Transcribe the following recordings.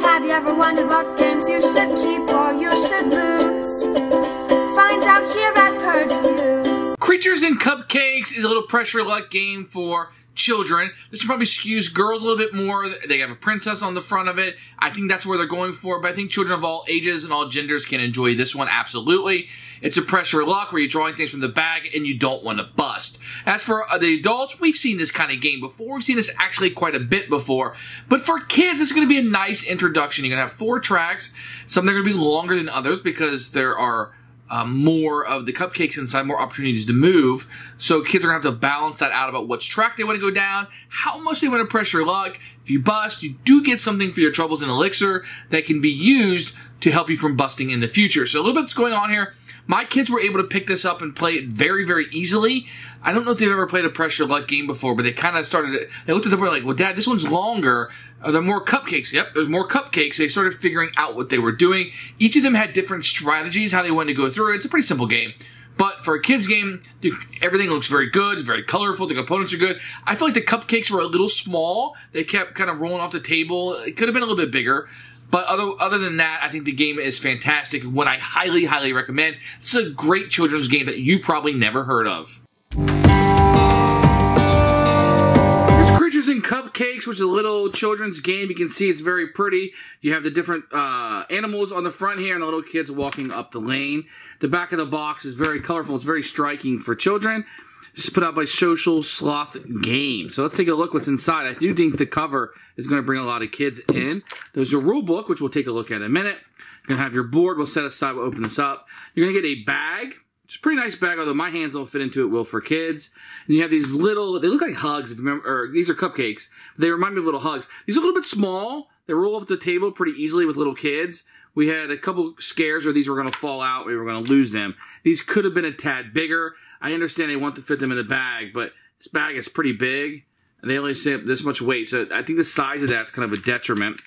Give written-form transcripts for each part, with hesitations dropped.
Have you ever wondered what games you should keep or you should lose? Find out here at Purge Reviews. Creatures and Cupcakes is a little pressure luck game for children. This probably skews girls a little bit more. They have a princess on the front of it. I think that's where they're going for, but I think children of all ages and all genders can enjoy this one absolutely. It's a pressure luck where you're drawing things from the bag and you don't want to bust. As for the adults, we've seen this kind of game before. We've seen this actually quite a bit before. But for kids, it's going to be a nice introduction. You're going to have 4 tracks. Some are going to be longer than others because there are more of the cupcakes inside, more opportunities to move. So kids are going to have to balance that out about which track they want to go down, how much they want to pressure luck. If you bust, you do get something for your troubles in elixir that can be used to help you from busting in the future. So a little bit's going on here. My kids were able to pick this up and play it very, very easily. I don't know if they've ever played a pressure luck game before, but they kind of started, they looked at the board like, well, Dad, this one's longer. Are there more cupcakes? Yep, there's more cupcakes. They started figuring out what they were doing. Each of them had different strategies, how they wanted to go through it. It's a pretty simple game. But for a kid's game, everything looks very good. It's very colorful. The components are good. I feel like the cupcakes were a little small. They kept kind of rolling off the table. It could have been a little bit bigger. But other than that, I think the game is fantastic. One I highly, highly recommend. It's a great children's game that you probably never heard of. Here's Creatures and Cupcakes, which is a little children's game. You can see it's very pretty. You have the different animals on the front here and the little kids walking up the lane. The back of the box is very colorful. It's very striking for children. This is put out by Social Sloth Games. So let's take a look what's inside. I do think the cover is going to bring a lot of kids in. There's your rule book, which we'll take a look at in a minute. You're going to have your board. We'll set aside. We'll open this up. You're going to get a bag. It's a pretty nice bag, although my hands don't fit into it well for kids. And you have these little, they look like hugs, if you remember, or these are cupcakes. They remind me of little hugs. These are a little bit small. They roll off the table pretty easily with little kids. We had a couple scares where these were going to fall out. We were going to lose them. These could have been a tad bigger. I understand they want to fit them in the bag, but this bag is pretty big. And they only say this much weight. So I think the size of that's kind of a detriment.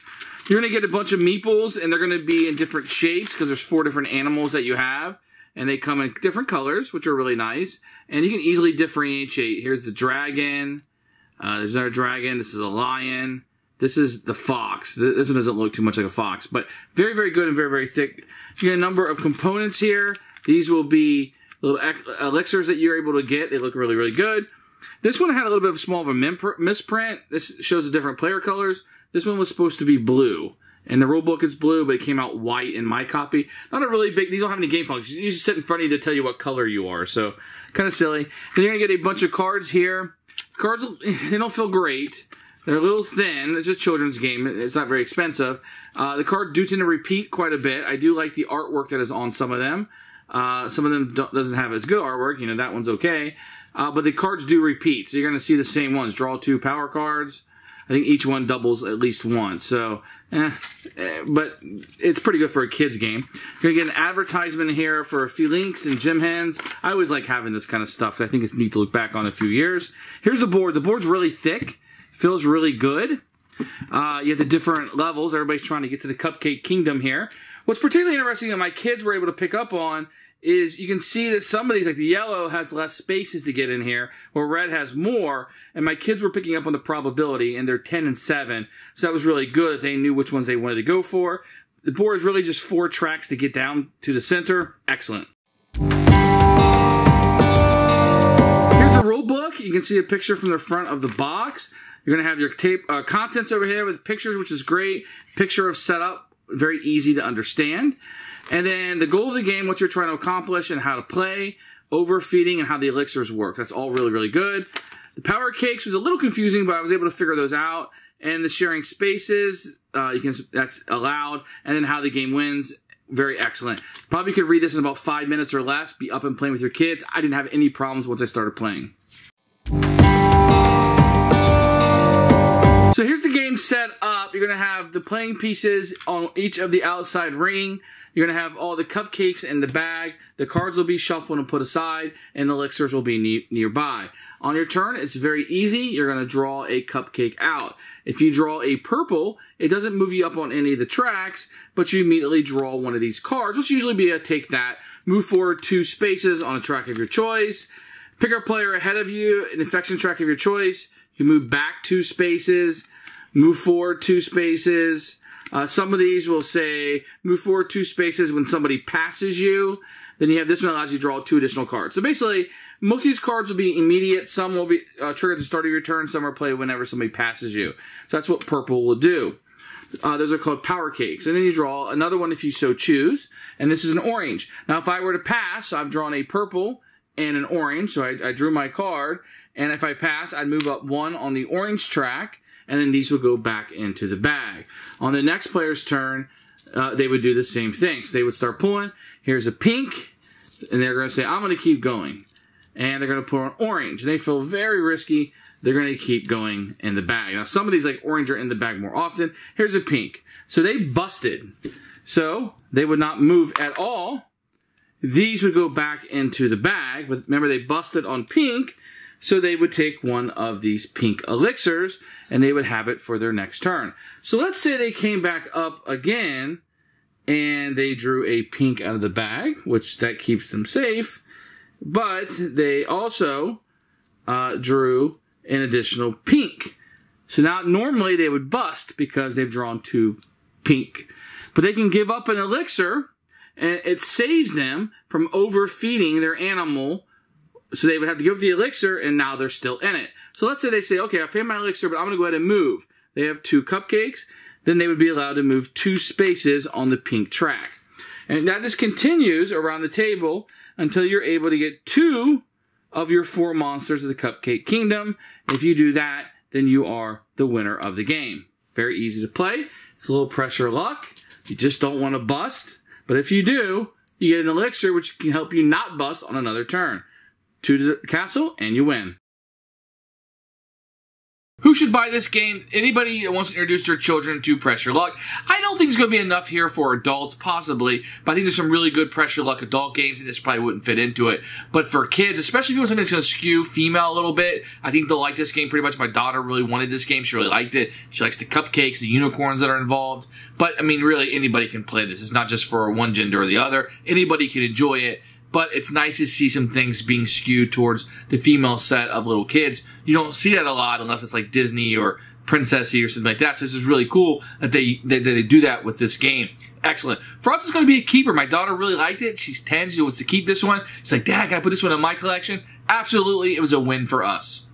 You're going to get a bunch of meeples, and they're going to be in different shapes because there's 4 different animals that you have. And they come in different colors, which are really nice. And you can easily differentiate. Here's the dragon. There's another dragon. This is a lion. This is the fox. This one doesn't look too much like a fox, but very, very good and very, very thick. You get a number of components here. These will be little elixirs that you're able to get. They look really, really good. This one had a little bit of small of a misprint. This shows the different player colors. This one was supposed to be blue. In the rule book, it's blue, but it came out white in my copy. Not a really big, these don't have any game functions. You just sit in front of you to tell you what color you are, so kind of silly. Then you're going to get a bunch of cards here. Cards, they don't feel great. They're a little thin. It's a children's game. It's not very expensive. The cards do tend to repeat quite a bit. I do like the artwork that is on some of them. Some of them doesn't have as good artwork. You know, that one's okay. But the cards do repeat. So you're going to see the same ones. Draw 2 power cards. I think each one doubles at least once. So, but it's pretty good for a kid's game. You're going to get an advertisement here for a few links and gym hands. I always like having this kind of stuff because I think it's neat to look back on in a few years. Here's the board. The board's really thick. Feels really good. You have the different levels. Everybody's trying to get to the cupcake kingdom here. What's particularly interesting that my kids were able to pick up on is you can see that some of these, like the yellow, has less spaces to get in here, where red has more, and my kids were picking up on the probability, and they're 10 and 7, so that was really good that they knew which ones they wanted to go for. The board is really just 4 tracks to get down to the center. Excellent. Here's the rule book. You can see a picture from the front of the box. You're going to have your tape contents over here with pictures, which is great. Picture of setup, very easy to understand. And then the goal of the game, what you're trying to accomplish and how to play, overfeeding, and how the elixirs work. That's all really, really good. The power cakes was a little confusing, but I was able to figure those out. And the sharing spaces, that's allowed. And then how the game wins, very excellent. Probably could read this in about 5 minutes or less, be up and playing with your kids. I didn't have any problems once I started playing. So here's the game set up. You're going to have the playing pieces on each of the outside ring. You're going to have all the cupcakes in the bag. The cards will be shuffled and put aside, and the elixirs will be nearby. On your turn, it's very easy. You're going to draw a cupcake out. If you draw a purple, it doesn't move you up on any of the tracks, but you immediately draw one of these cards, which usually be a take that. Move forward 2 spaces on a track of your choice. Pick a player ahead of you, an infection track of your choice. You move back 2 spaces, move forward 2 spaces. Some of these will say move forward 2 spaces when somebody passes you. Then you have this one that allows you to draw 2 additional cards. So basically, most of these cards will be immediate. Some will be triggered at the start of your turn. Some are played whenever somebody passes you. So that's what purple will do. Those are called power cakes. And then you draw another one if you so choose. And this is an orange. Now, if I were to pass, I've drawn a purple and an orange. So I drew my card. And if I pass, I'd move up 1 on the orange track. And then these would go back into the bag. On the next player's turn, they would do the same thing. So they would start pulling. Here's a pink. And they're going to say, I'm going to keep going. And they're going to pull an orange. And they feel very risky. They're going to keep going in the bag. Now, some of these, like orange, are in the bag more often. Here's a pink. So they busted. So they would not move at all. These would go back into the bag. But remember, they busted on pink. So they would take one of these pink elixirs. And they would have it for their next turn. So let's say they came back up again. And they drew a pink out of the bag, which that keeps them safe. But they also drew an additional pink. So now normally they would bust because they've drawn 2 pink. But they can give up an elixir, and it saves them from overfeeding their animal. So they would have to give up the elixir, and now they're still in it. So let's say they say, okay, I paid my elixir, but I'm going to go ahead and move. They have 2 cupcakes. Then they would be allowed to move 2 spaces on the pink track. And that just continues around the table until you're able to get 2 of your 4 monsters of the Cupcake Kingdom. If you do that, then you are the winner of the game. Very easy to play. It's a little pressure luck. You just don't want to bust. But if you do, you get an elixir which can help you not bust on another turn. 2 to the castle, and you win. Who should buy this game? Anybody that wants to introduce their children to Pressure Luck. I don't think there's going to be enough here for adults, possibly, but I think there's some really good Pressure Luck adult games, and this probably wouldn't fit into it. But for kids, especially if you want something that's going to skew female a little bit, I think they'll like this game pretty much. My daughter really wanted this game. She really liked it. She likes the cupcakes, the unicorns that are involved. But, I mean, really, anybody can play this. It's not just for one gender or the other. Anybody can enjoy it. But it's nice to see some things being skewed towards the female set of little kids. You don't see that a lot unless it's like Disney or princessy or something like that. So this is really cool that they do that with this game. Excellent. For us, it's going to be a keeper. My daughter really liked it. She's 10. She wants to keep this one. She's like, Dad, can I put this one in my collection? Absolutely. It was a win for us.